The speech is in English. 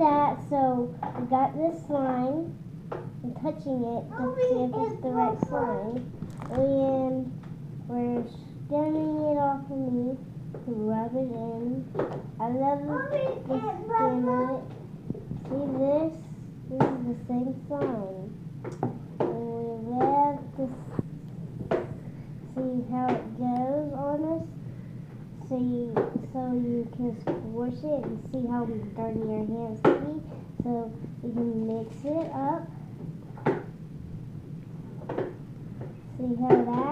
that, so we got this slime. I'm touching it to see if it's the right slime. And we're scanning it off of me to rub it in. I love the skin on it. See this? This is the same slime. And we rub this. See how it goes on us? So you can squish it and see how dirty your hands can be. So you can mix it up. See how that